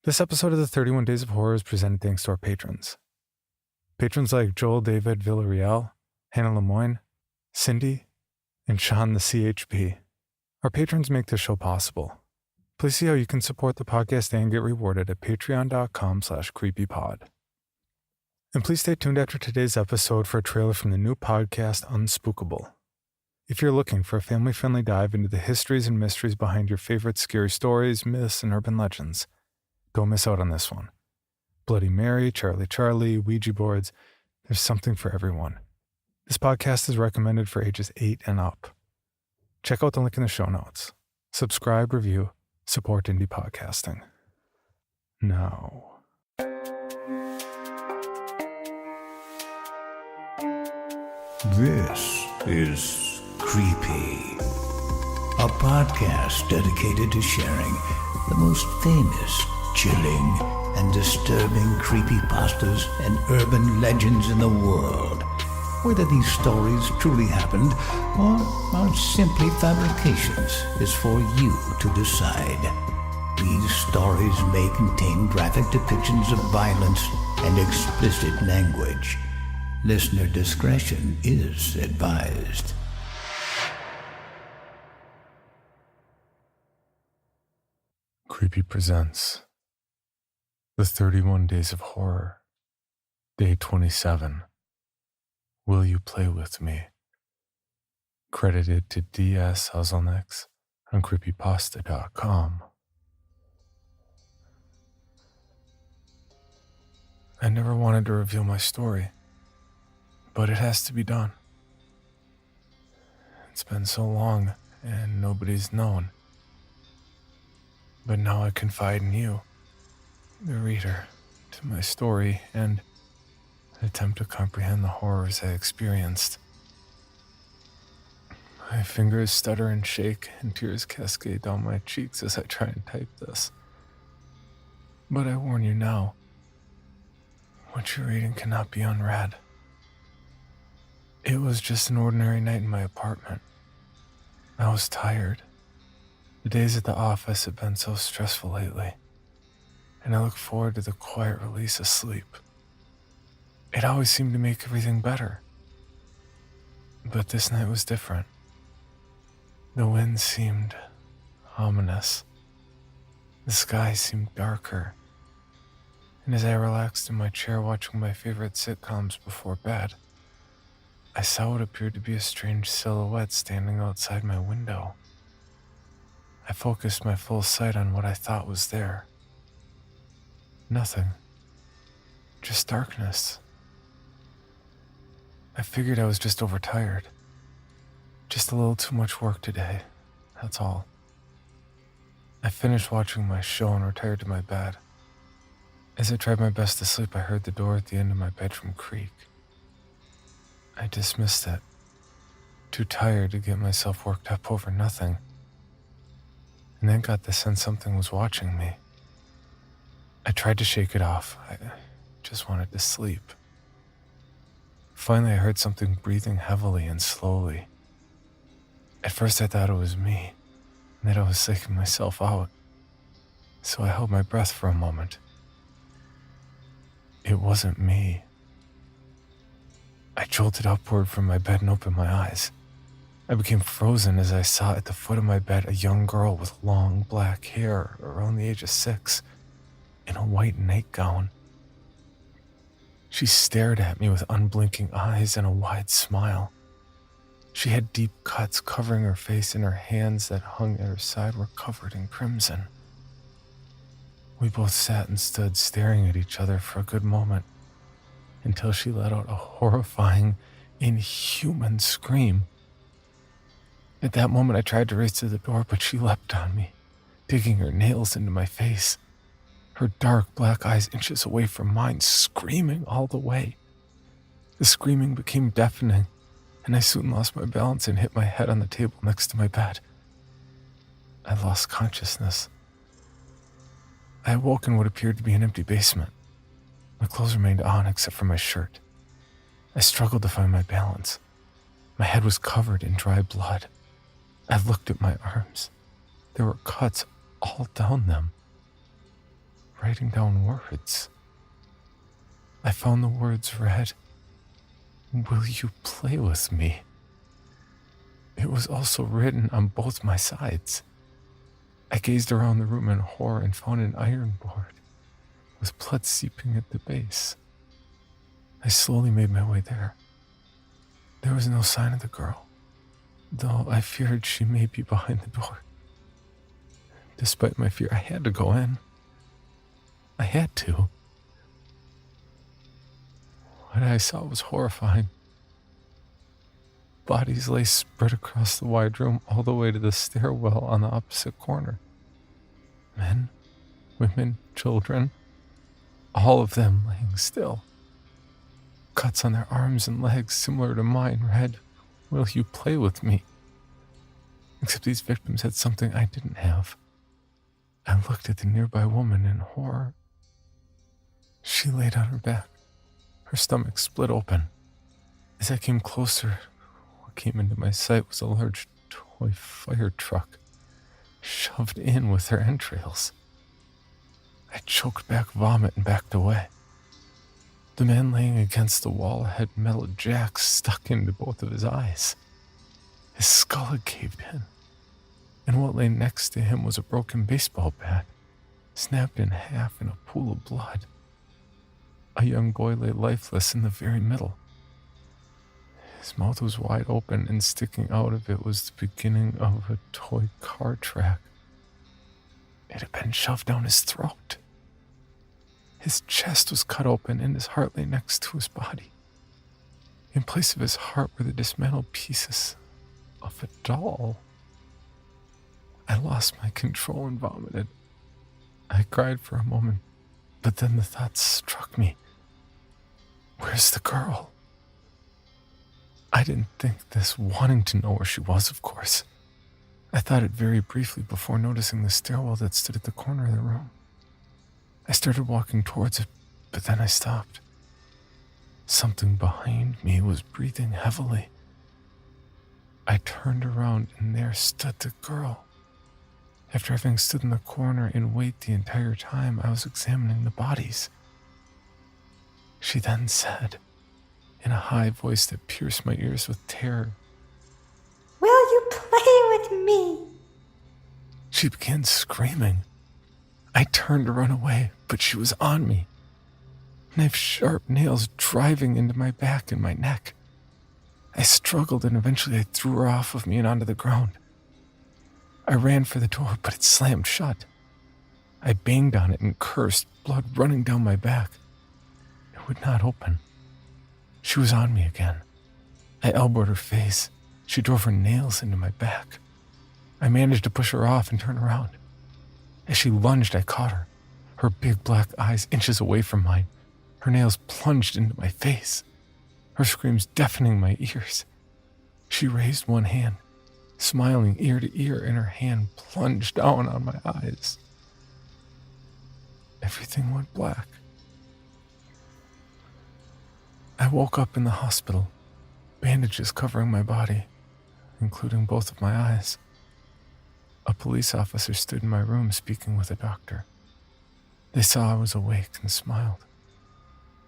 This episode of the 31 Days of Horror is presented thanks to our patrons. Patrons like Joel David Villarreal, Hannah Lemoyne, Cindy, and Sean the CHP. Our patrons make this show possible. Please see how you can support the podcast and get rewarded at patreon.com/creepypod. And please stay tuned after today's episode for a trailer from the new podcast Unspookable. If you're looking for a family-friendly dive into the histories and mysteries behind your favorite scary stories, myths, and urban legends, don't miss out on this one. Bloody Mary, Charlie, Ouija boards, there's something for everyone. This podcast is recommended for ages 8 and up. Check out the link in the show notes. Subscribe, review, support indie podcasting. Now. This is Creepy, a podcast dedicated to sharing the most famous, chilling, and disturbing creepypastas and urban legends in the world. Whether these stories truly happened or are simply fabrications is for you to decide. These stories may contain graphic depictions of violence and explicit language. Listener discretion is advised. Creepy presents The 31 Days of Horror, Day 27. Will You Play With Me? Credited to D.S. Ozolnieks on creepypasta.com. I never wanted to reveal my story, but it has to be done. It's been so long and nobody's known. But now I confide in you, the reader, to my story and attempt to comprehend the horrors I experienced. My fingers stutter and shake, and tears cascade down my cheeks as I try and type this. But I warn you now, what you're reading cannot be unread. It was just an ordinary night in my apartment. I was tired. The days at the office have been so stressful lately, and I look forward to the quiet release of sleep. It always seemed to make everything better. But this night was different. The wind seemed ominous. The sky seemed darker. And as I relaxed in my chair watching my favorite sitcoms before bed, I saw what appeared to be a strange silhouette standing outside my window. I focused my full sight on what I thought was there. Nothing. Just darkness. I figured I was just overtired. Just a little too much work today, that's all. I finished watching my show and retired to my bed. As I tried my best to sleep, I heard the door at the end of my bedroom creak. I dismissed it, too tired to get myself worked up over nothing. And then got the sense something was watching me. I tried to shake it off. I just wanted to sleep. Finally, I heard something breathing heavily and slowly. At first, I thought it was me, and that I was psyching myself out. So I held my breath for a moment. It wasn't me. I jolted upward from my bed and opened my eyes. I became frozen as I saw at the foot of my bed a young girl with long black hair around the age of 6 in a white nightgown. She stared at me with unblinking eyes and a wide smile. She had deep cuts covering her face, and her hands that hung at her side were covered in crimson. We both sat and stood staring at each other for a good moment until she let out a horrifying, inhuman scream. At that moment, I tried to race to the door, but she leapt on me, digging her nails into my face, her dark black eyes inches away from mine, screaming all the way. The screaming became deafening, and I soon lost my balance and hit my head on the table next to my bed. I lost consciousness. I awoke in what appeared to be an empty basement. My clothes remained on except for my shirt. I struggled to find my balance. My head was covered in dry blood. I looked at my arms. There were cuts all down them. Right writing down words. I found the words read, "Will you play with me?" It was also written on both my sides. I gazed around the room in horror and found an iron board with blood seeping at the base. I slowly made my way there. There was no sign of the girl, though I feared she may be behind the door. Despite my fear, I had to go in. I had to. What I saw was horrifying. Bodies lay spread across the wide room all the way to the stairwell on the opposite corner. Men, women, children, all of them laying still. Cuts on their arms and legs similar to mine read, "Will you play with me?" Except these victims had something I didn't have. I looked at the nearby woman in horror. She laid on her back, her stomach split open. As I came closer, what came into my sight was a large toy fire truck, shoved in with her entrails. I choked back vomit and backed away. The man laying against the wall had metal jacks stuck into both of his eyes. His skull had caved in, and what lay next to him was a broken baseball bat, snapped in half in a pool of blood. A young boy lay lifeless in the very middle. His mouth was wide open, and sticking out of it was the beginning of a toy car track. It had been shoved down his throat. His chest was cut open, and his heart lay next to his body. In place of his heart were the dismantled pieces of a doll. I lost my control and vomited. I cried for a moment, but then the thought struck me. Where's the girl? I didn't think this, wanting to know where she was, of course. I thought it very briefly before noticing the stairwell that stood at the corner of the room. I started walking towards it, but then I stopped. Something behind me was breathing heavily. I turned around, and there stood the girl. After having stood in the corner and wait the entire time, I was examining the bodies. She then said, in a high voice that pierced my ears with terror, "Will you play with me?" She began screaming. I turned to run away, but she was on me. Knife-sharp nails driving into my back and my neck. I struggled, and eventually I threw her off of me and onto the ground. I ran for the door, but it slammed shut. I banged on it and cursed, blood running down my back. It would not open. She was on me again. I elbowed her face. She drove her nails into my back. I managed to push her off and turn around. As she lunged, I caught her, her big black eyes inches away from mine. Her nails plunged into my face, her screams deafening my ears. She raised one hand, smiling ear to ear, and her hand plunged down on my eyes. Everything went black. I woke up in the hospital, bandages covering my body, including both of my eyes. A police officer stood in my room speaking with a doctor. They saw I was awake and smiled.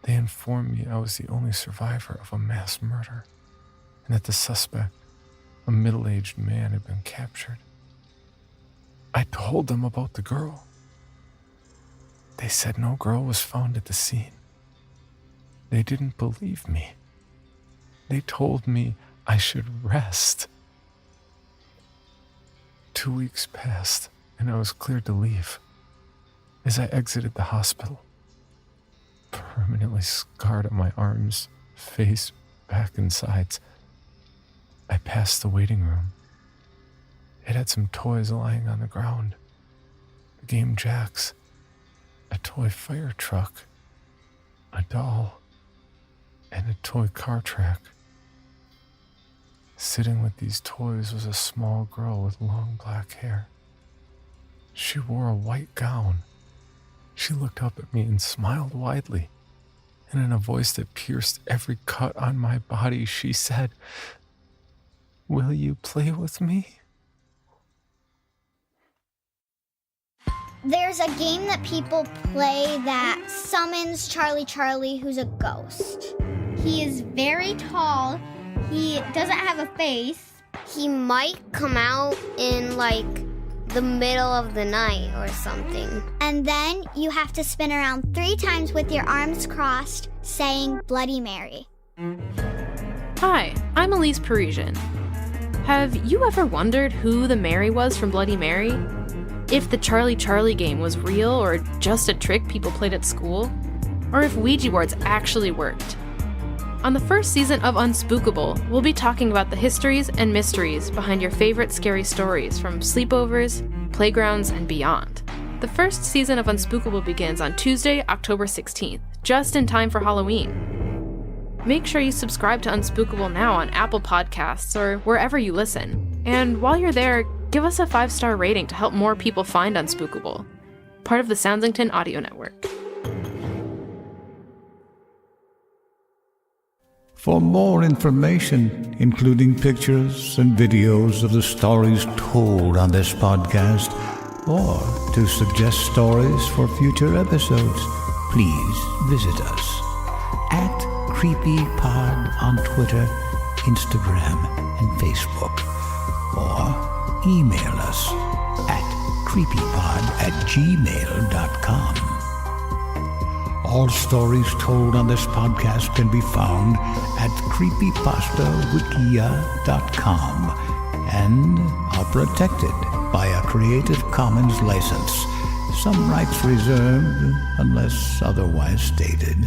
They informed me I was the only survivor of a mass murder, and that the suspect, a middle-aged man, had been captured. I told them about the girl. They said no girl was found at the scene. They didn't believe me. They told me I should rest. 2 weeks passed, and I was cleared to leave. As I exited the hospital, permanently scarred on my arms, face, back, and sides, I passed the waiting room. It had some toys lying on the ground. A game jacks, a toy fire truck, a doll, and a toy car track. Sitting with these toys was a small girl with long black hair. She wore a white gown. She looked up at me and smiled widely, and in a voice that pierced every cut on my body, she said, "Will you play with me?" There's a game that people play that summons Charlie, who's a ghost. He is very tall. He doesn't have a face. He might come out in, the middle of the night or something. And then you have to spin around 3 times with your arms crossed, saying Bloody Mary. Hi, I'm Elise Parisian. Have you ever wondered who the Mary was from Bloody Mary? If the Charlie game was real or just a trick people played at school? Or if Ouija boards actually worked? On the first season of Unspookable, we'll be talking about the histories and mysteries behind your favorite scary stories from sleepovers, playgrounds, and beyond. The first season of Unspookable begins on Tuesday, October 16th, just in time for Halloween. Make sure you subscribe to Unspookable now on Apple Podcasts or wherever you listen. And while you're there, give us a 5-star rating to help more people find Unspookable, part of the Soundsington Audio Network. For more information, including pictures and videos of the stories told on this podcast, or to suggest stories for future episodes, please visit us at CreepyPod on Twitter, Instagram, and Facebook, or email us at creepypod@gmail.com. All stories told on this podcast can be found at creepypastawikia.com and are protected by a Creative Commons license. Some rights reserved unless otherwise stated.